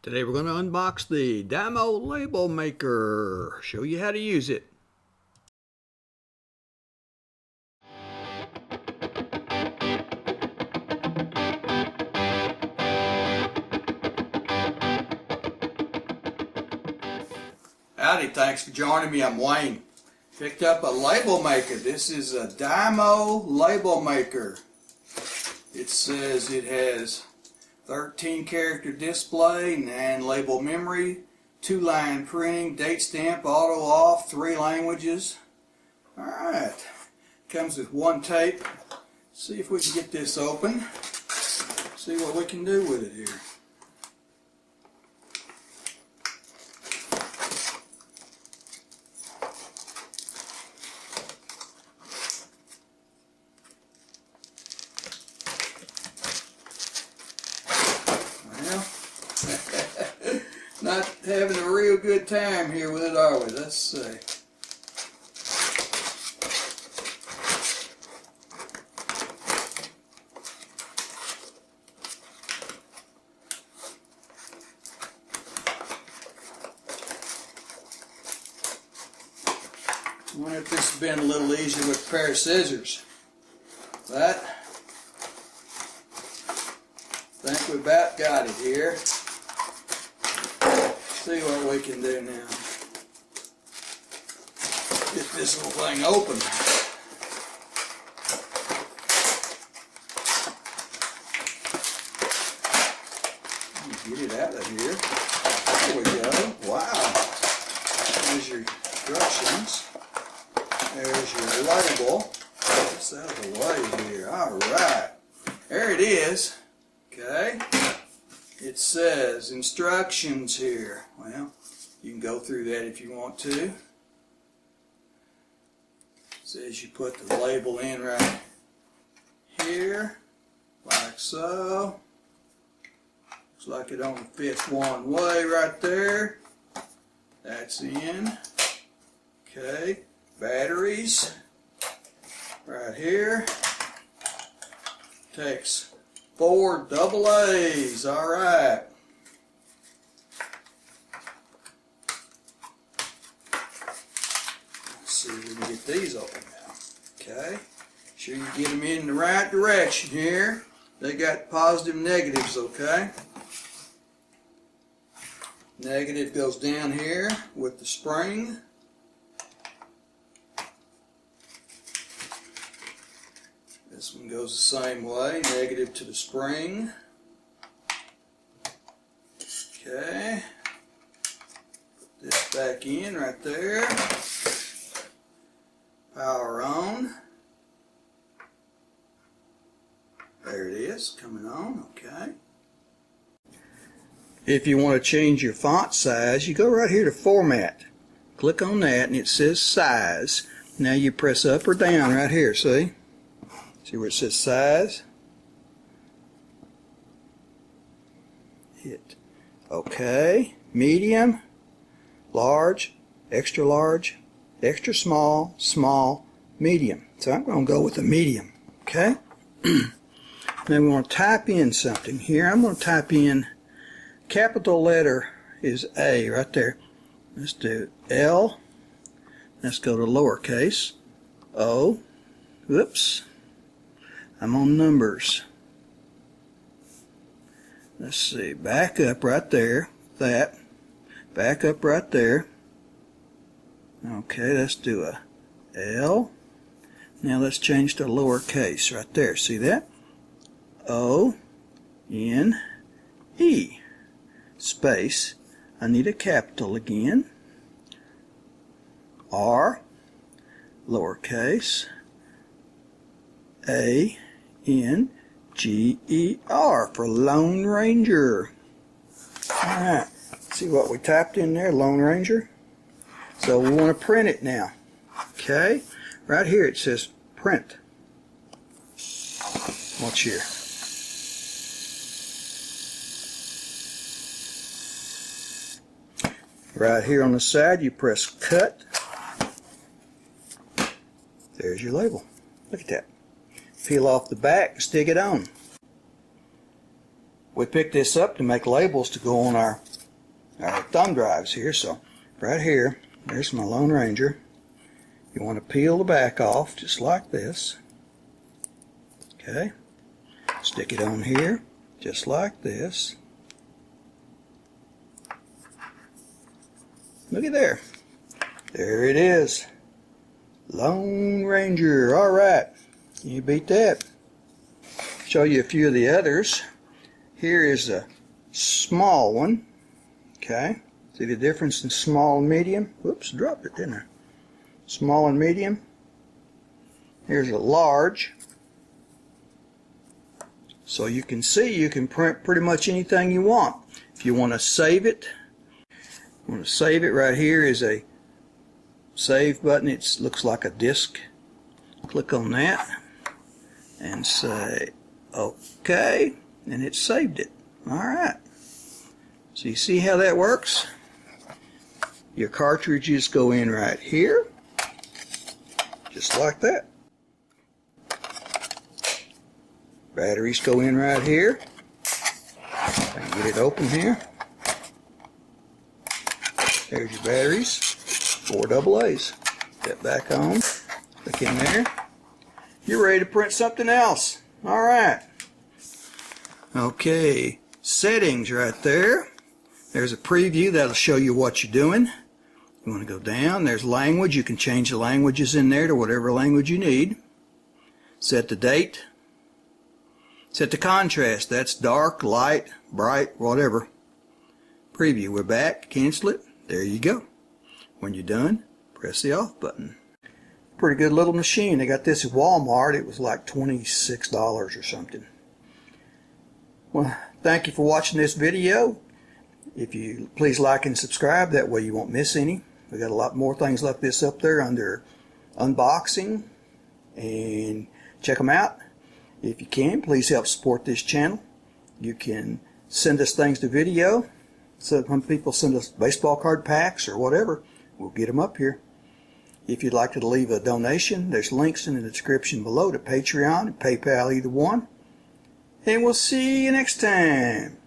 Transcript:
Today we're going to unbox the DYMO Label Maker, show you how to use it. Howdy, thanks for joining me. I'm Wayne. Picked up a label maker. This is a DYMO Label Maker. It says it has 13 character display, 9 label memory, 2-line printing, date stamp, auto off, 3 languages. Alright, comes with 1 tape. See if we can get this open. See what we can do with it here. Not having a real good time here with it, are we? Let's see. I wonder if this has been a little easier with a pair of scissors. But I think we about got it here. See what we can do now. Get this little thing open. Get it out of here. There we go. Wow. There's your instructions. There's your label. Get this out of the way here. Alright. There it is. Okay. It says instructions here. Well, you can go through that if you want to. It says you put the label in right here, like so. Looks like it only fits one way right there. That's in. Okay, batteries right here. Takes 4 AA's. All right. Let's see if we can get these open now. Okay. Sure you get them in the right direction here. They got positive negatives, okay? Negative goes down here with the spring. This one goes the same way, negative to the spring. Okay. Put this back in right there. Power on. There it is, coming on, okay. If you want to change your font size, you go right here to Format. Click on that and it says Size. Now you press up or down right here, see? See where it says size? Hit OK, medium, large, extra small, small, medium. So I'm going to go with a medium. Okay? Now we want to type in something here. I'm going to type in, capital letter is A right there. Let's do L. Let's go to lowercase. O. Whoops. I'm on numbers. Let's see, back up right there, that, back up right there. Okay, let's do a L. Now let's change to lowercase right there, see that? O-N-E, space, I need a capital again, R, lowercase, A-N-G-E-R for Lone Ranger. Alright, see what we typed in there, Lone Ranger? So we want to print it now. Okay, right here it says print. Watch here. Right here on the side you press cut. There's your label. Look at that. Peel off the back and stick it on. We picked this up to make labels to go on our our thumb drives here. So right here, there's my Lone Ranger. You want to peel the back off just like this. Okay. Stick it on here just like this. Look at there. There it is. Lone Ranger. Alright. You beat that. Show you a few of the others. Here is a small one. Okay. See the difference in small and medium? Whoops, dropped it, didn't I? Small and medium. Here's a large. So you can see you can print pretty much anything you want. If you want to save it, right here is a save button. It looks like a disc. Click on that and say OK, and it saved it. Alright. So you see how that works? Your cartridges go in right here, just like that. Batteries go in right here. I can get it open here. There's your batteries, 4 AA's. Get back on, click in there. You're ready to print something else. Alright. Okay, settings right there. There's a preview that'll show you what you're doing. You want to go down, there's language. You can change the languages in there to whatever language you need. Set the date. Set the contrast. That's dark, light, bright, whatever. Preview. We're back. Cancel it. There you go. When you're done, press the off button. Pretty good little machine. They got this at Walmart. It was like $26 or something. Well, thank you for watching this video. If you please like and subscribe, that way you won't miss any. We got a lot more things like this up there under unboxing, and check them out. If you can, please help support this channel. You can send us things to video. Some people send us baseball card packs or whatever. We'll get them up here. If you'd like to leave a donation, there's links in the description below to Patreon and PayPal, either one. And we'll see you next time.